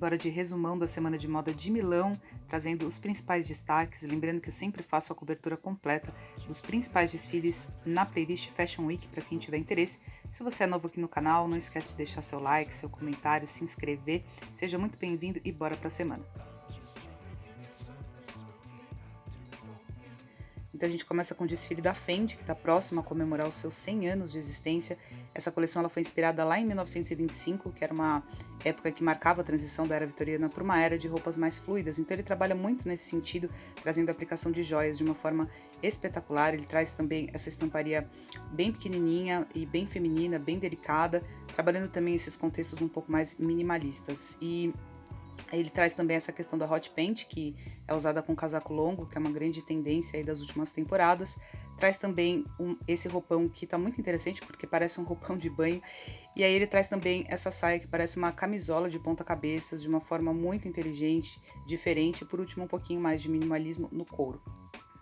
bora de resumão da Semana de Moda de Milão, trazendo os principais destaques, lembrando que eu sempre faço a cobertura completa dos principais desfiles na playlist Fashion Week para quem tiver interesse. Se você é novo aqui no canal, não esquece de deixar seu like, seu comentário, se inscrever. Seja muito bem-vindo e bora para a semana. Então a gente começa com o desfile da Fendi, que está próximo a comemorar os seus 100 anos de existência. Essa coleção ela foi inspirada lá em 1925, que era uma época que marcava a transição da era vitoriana para uma era de roupas mais fluidas. Então ele trabalha muito nesse sentido, trazendo a aplicação de joias de uma forma espetacular. Ele traz também essa estamparia bem pequenininha e bem feminina, bem delicada, trabalhando também esses contextos um pouco mais minimalistas. E ele traz também essa questão da hot paint, que é usada com casaco longo, que é uma grande tendência aí das últimas temporadas. Traz também esse roupão que tá muito interessante, porque parece um roupão de banho. E aí ele traz também essa saia que parece uma camisola de ponta cabeça, de uma forma muito inteligente, diferente. E por último, um pouquinho mais de minimalismo no couro.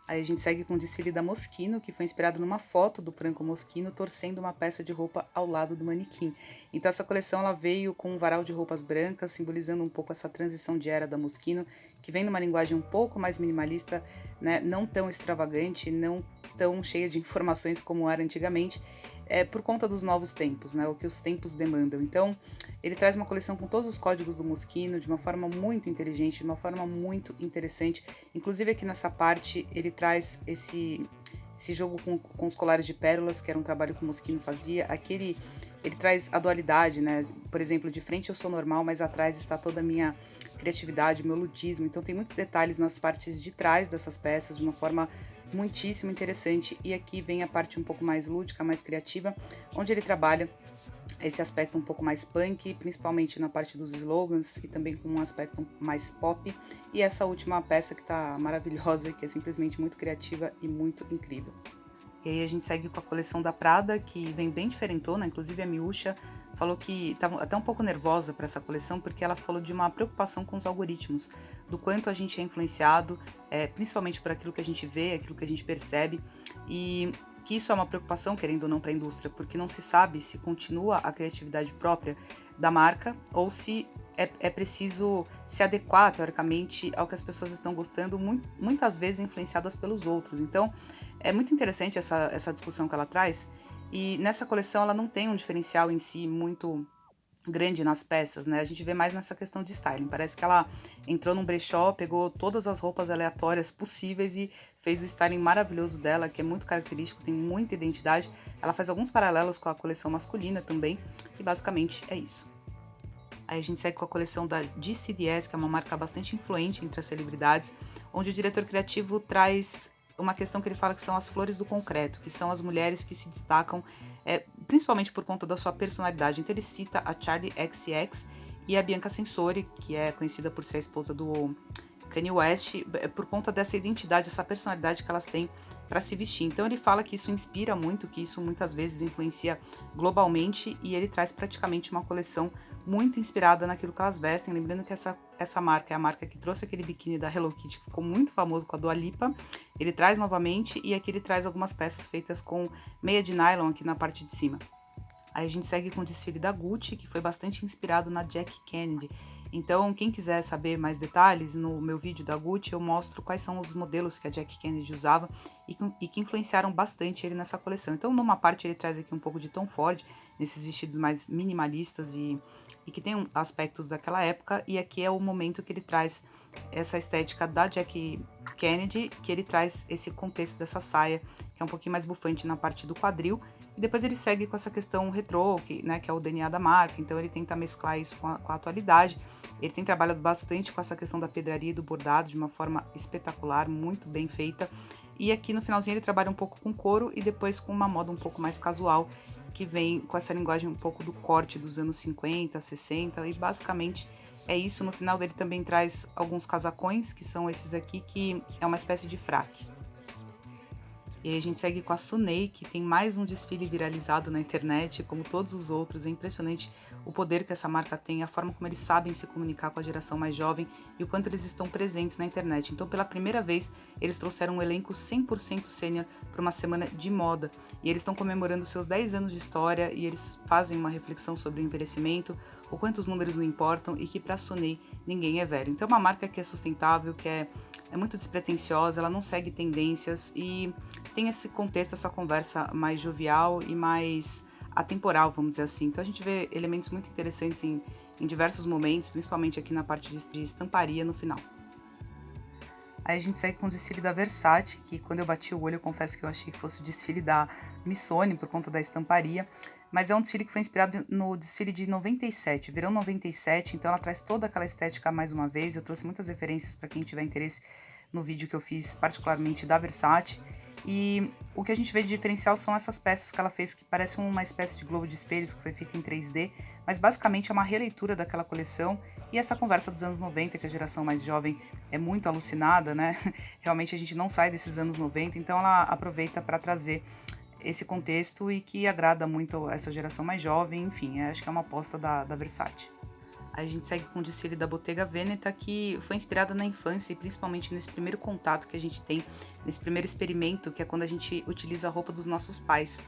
Aí a gente segue com o desfile da Moschino, que foi inspirado numa foto do Franco Moschino torcendo uma peça de roupa ao lado do manequim. Então essa coleção ela veio com um varal de roupas brancas, simbolizando um pouco essa transição de era da Moschino, que vem numa linguagem um pouco mais minimalista, né, não tão extravagante, não tão cheia de informações como era antigamente, por conta dos novos tempos, né, o que os tempos demandam. Então, ele traz uma coleção com todos os códigos do Moschino, de uma forma muito inteligente, de uma forma muito interessante. Inclusive aqui nessa parte, ele traz esse jogo com os colares de pérolas, que era um trabalho que o Moschino fazia. Aqui ele traz a dualidade, né? Por exemplo, de frente eu sou normal, mas atrás está toda a minha criatividade, meu ludismo. Então tem muitos detalhes nas partes de trás dessas peças, de uma forma muitíssimo interessante. E aqui vem a parte um pouco mais lúdica, mais criativa, onde ele trabalha esse aspecto um pouco mais punk, principalmente na parte dos slogans e também com um aspecto mais pop. E essa última peça que tá maravilhosa, que é simplesmente muito criativa e muito incrível. E aí a gente segue com a coleção da Prada, que vem bem diferentona, inclusive a Miúcha falou que estava até um pouco nervosa para essa coleção, porque ela falou de uma preocupação com os algoritmos, do quanto a gente é influenciado, principalmente por aquilo que a gente vê, aquilo que a gente percebe, e que isso é uma preocupação, querendo ou não, para a indústria, porque não se sabe se continua a criatividade própria da marca ou se é preciso se adequar, teoricamente, ao que as pessoas estão gostando, muitas vezes influenciadas pelos outros. Então, é muito interessante essa discussão que ela traz, e nessa coleção ela não tem um diferencial em si muito grande nas peças, né? A gente vê mais nessa questão de styling. Parece que ela entrou num brechó, pegou todas as roupas aleatórias possíveis e fez o styling maravilhoso dela, que é muito característico, tem muita identidade. Ela faz alguns paralelos com a coleção masculina também, e basicamente é isso. Aí a gente segue com a coleção da GCDS, que é uma marca bastante influente entre as celebridades, onde o diretor criativo traz uma questão que ele fala que são as flores do concreto, que são as mulheres que se destacam principalmente por conta da sua personalidade. Então ele cita a Charli XCX e a Bianca Censori, que é conhecida por ser a esposa do Kanye West, por conta dessa identidade, essa personalidade que elas têm para se vestir. Então ele fala que isso inspira muito, que isso muitas vezes influencia globalmente, e ele traz praticamente uma coleção muito inspirada naquilo que elas vestem. Lembrando que essa marca é a marca que trouxe aquele biquíni da Hello Kitty, que ficou muito famoso com a Dua Lipa. Ele traz novamente, e aqui ele traz algumas peças feitas com meia de nylon aqui na parte de cima. Aí a gente segue com o desfile da Gucci, que foi bastante inspirado na Jack Kennedy. Então, quem quiser saber mais detalhes, no meu vídeo da Gucci eu mostro quais são os modelos que a Jack Kennedy usava e que influenciaram bastante ele nessa coleção. Então, numa parte ele traz aqui um pouco de Tom Ford, nesses vestidos mais minimalistas e que tem aspectos daquela época, e aqui é o momento que ele traz essa estética da Jack Kennedy, que ele traz esse contexto dessa saia, que é um pouquinho mais bufante na parte do quadril, e depois ele segue com essa questão retrô, que é o DNA da marca. Então ele tenta mesclar isso com a atualidade. Ele tem trabalhado bastante com essa questão da pedraria e do bordado de uma forma espetacular, muito bem feita. E aqui no finalzinho ele trabalha um pouco com couro e depois com uma moda um pouco mais casual, que vem com essa linguagem um pouco do corte dos anos 50, 60, e basicamente é isso. No final dele também traz alguns casacões, que são esses aqui, que é uma espécie de fraque. E aí a gente segue com a Sunei, que tem mais um desfile viralizado na internet, como todos os outros. É impressionante o poder que essa marca tem, a forma como eles sabem se comunicar com a geração mais jovem e o quanto eles estão presentes na internet. Então, pela primeira vez, eles trouxeram um elenco 100% sênior para uma semana de moda. E eles estão comemorando seus 10 anos de história, e eles fazem uma reflexão sobre o envelhecimento, o quanto os números não importam e que para Sonet ninguém é velho. Então é uma marca que é sustentável, que é muito despretensiosa, ela não segue tendências e tem esse contexto, essa conversa mais jovial e mais atemporal, vamos dizer assim. Então a gente vê elementos muito interessantes em diversos momentos, principalmente aqui na parte de estamparia no final. Aí a gente segue com o desfile da Versace, que quando eu bati o olho, eu confesso que eu achei que fosse o desfile da Missoni, por conta da estamparia, mas é um desfile que foi inspirado no desfile de 97, verão 97, então ela traz toda aquela estética mais uma vez. Eu trouxe muitas referências para quem tiver interesse no vídeo que eu fiz, particularmente da Versace. E o que a gente vê de diferencial são essas peças que ela fez, que parecem uma espécie de globo de espelhos, que foi feita em 3D, mas basicamente é uma releitura daquela coleção. E essa conversa dos anos 90, que a geração mais jovem é muito alucinada, né? Realmente a gente não sai desses anos 90, então ela aproveita para trazer esse contexto e que agrada muito essa geração mais jovem. Enfim, acho que é uma aposta da Versace. Aí a gente segue com o desfile da Bottega Veneta, que foi inspirada na infância e principalmente nesse primeiro contato que a gente tem, nesse primeiro experimento, que é quando a gente utiliza a roupa dos nossos pais,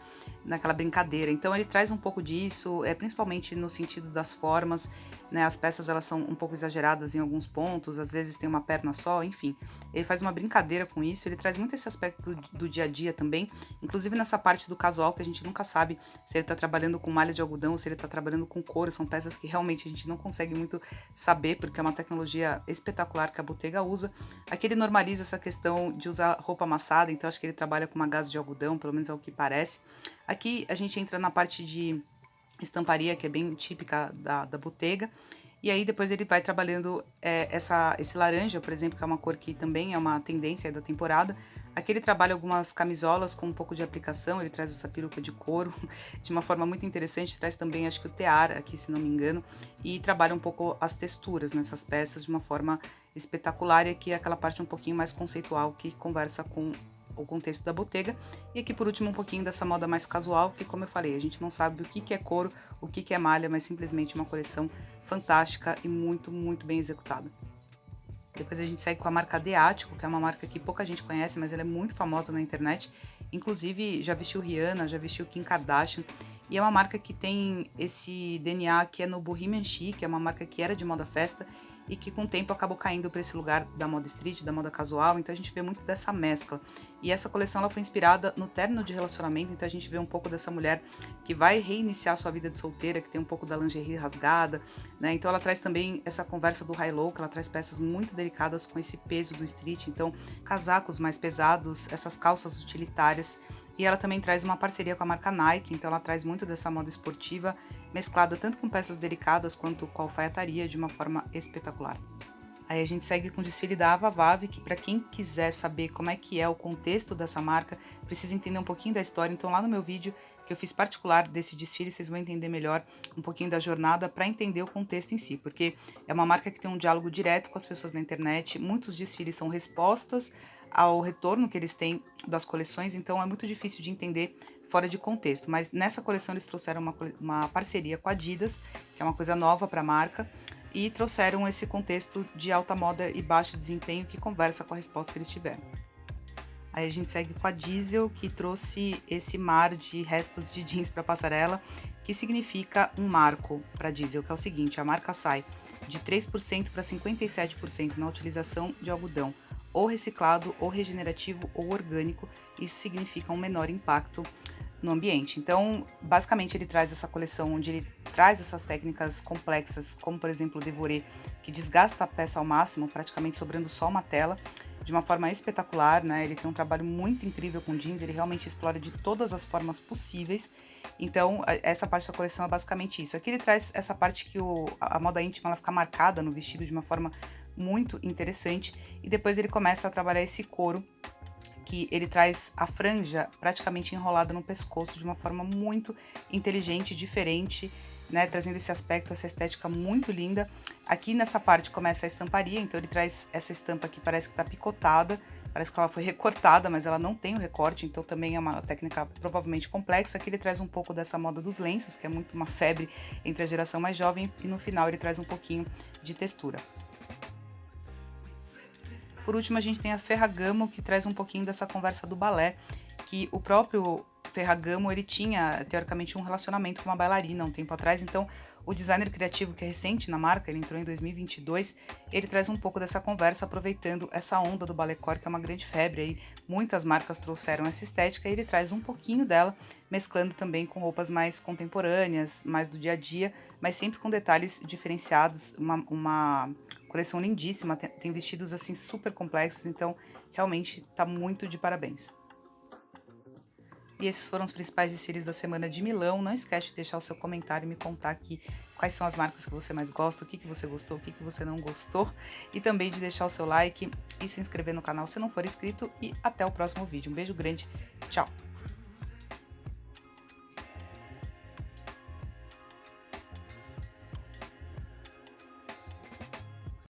naquela brincadeira. Então ele traz um pouco disso, principalmente no sentido das formas, né? As peças elas são um pouco exageradas em alguns pontos, às vezes tem uma perna só, enfim. Ele faz uma brincadeira com isso, ele traz muito esse aspecto do dia a dia também, inclusive nessa parte do casual, que a gente nunca sabe se ele está trabalhando com malha de algodão ou se ele está trabalhando com couro. São peças que realmente a gente não consegue muito saber, porque é uma tecnologia espetacular que a Bottega usa. Aqui ele normaliza essa questão de usar roupa amassada, então acho que ele trabalha com uma gaze de algodão, pelo menos é o que parece. Aqui a gente entra na parte de estamparia, que é bem típica da Bottega. E aí depois ele vai trabalhando esse laranja, por exemplo, que é uma cor que também é uma tendência da temporada. Aqui ele trabalha algumas camisolas com um pouco de aplicação, ele traz essa peruca de couro de uma forma muito interessante, traz também acho que o tear aqui, se não me engano, e trabalha um pouco as texturas nessas peças de uma forma espetacular, e aqui é aquela parte um pouquinho mais conceitual que conversa com o contexto da Bottega. E aqui por último um pouquinho dessa moda mais casual, que como eu falei, a gente não sabe o que é couro, o que é malha, mas simplesmente uma coleção fantástica e muito, muito bem executada. Depois a gente segue com a marca Adriático, que é uma marca que pouca gente conhece, mas ela é muito famosa na internet. Inclusive já vestiu Rihanna, já vestiu Kim Kardashian. E é uma marca que tem esse DNA que é no Bohemian Chic, que é uma marca que era de moda festa e que com o tempo acabou caindo para esse lugar da moda street, da moda casual. Então a gente vê muito dessa mescla. E essa coleção ela foi inspirada no término de relacionamento, então a gente vê um pouco dessa mulher que vai reiniciar sua vida de solteira, que tem um pouco da lingerie rasgada, né? Então ela traz também essa conversa do high-low, que ela traz peças muito delicadas com esse peso do street, então casacos mais pesados, essas calças utilitárias. E ela também traz uma parceria com a marca Nike, então ela traz muito dessa moda esportiva, mesclada tanto com peças delicadas quanto com alfaiataria de uma forma espetacular. Aí a gente segue com o desfile da Avavav, que para quem quiser saber como é que é o contexto dessa marca, precisa entender um pouquinho da história. Então lá no meu vídeo que eu fiz particular desse desfile, vocês vão entender melhor um pouquinho da jornada para entender o contexto em si, porque é uma marca que tem um diálogo direto com as pessoas na internet. Muitos desfiles são respostas ao retorno que eles têm das coleções, então é muito difícil de entender fora de contexto. Mas nessa coleção eles trouxeram uma parceria com a Adidas, que é uma coisa nova para a marca, e trouxeram esse contexto de alta moda e baixo desempenho que conversa com a resposta que eles tiveram. Aí a gente segue com a Diesel, que trouxe esse mar de restos de jeans para a passarela, que significa um marco para a Diesel, que é o seguinte: a marca sai de 3% para 57% na utilização de algodão, ou reciclado, ou regenerativo, ou orgânico. Isso significa um menor impacto no ambiente. Então, basicamente, ele traz essa coleção onde ele traz essas técnicas complexas, como por exemplo o dévoré, que desgasta a peça ao máximo, praticamente sobrando só uma tela, de uma forma espetacular, né? Ele tem um trabalho muito incrível com jeans, ele realmente explora de todas as formas possíveis. Então, essa parte da coleção é basicamente isso. Aqui ele traz essa parte que a moda íntima ela fica marcada no vestido de uma forma muito interessante, e depois ele começa a trabalhar esse couro, que ele traz a franja praticamente enrolada no pescoço de uma forma muito inteligente, diferente, né, trazendo esse aspecto, essa estética muito linda. Aqui nessa parte começa a estamparia, então ele traz essa estampa que parece que está picotada, parece que ela foi recortada, mas ela não tem o recorte, então também é uma técnica provavelmente complexa. Aqui ele traz um pouco dessa moda dos lenços, que é muito uma febre entre a geração mais jovem, e no final ele traz um pouquinho de textura. Por último, a gente tem a Ferragamo, que traz um pouquinho dessa conversa do balé, que o próprio Ferragamo, ele tinha, teoricamente, um relacionamento com uma bailarina um tempo atrás, então o designer criativo, que é recente na marca, ele entrou em 2022, ele traz um pouco dessa conversa, aproveitando essa onda do ballet core, que é uma grande febre aí, muitas marcas trouxeram essa estética, e ele traz um pouquinho dela, mesclando também com roupas mais contemporâneas, mais do dia a dia, mas sempre com detalhes diferenciados, uma coleção lindíssima, tem vestidos assim super complexos, então realmente tá muito de parabéns. E esses foram os principais desfiles da semana de Milão. Não esquece de deixar o seu comentário e me contar aqui quais são as marcas que você mais gosta, o que você gostou, o que você não gostou. E também de deixar o seu like e se inscrever no canal se não for inscrito. E até o próximo vídeo. Um beijo grande. Tchau!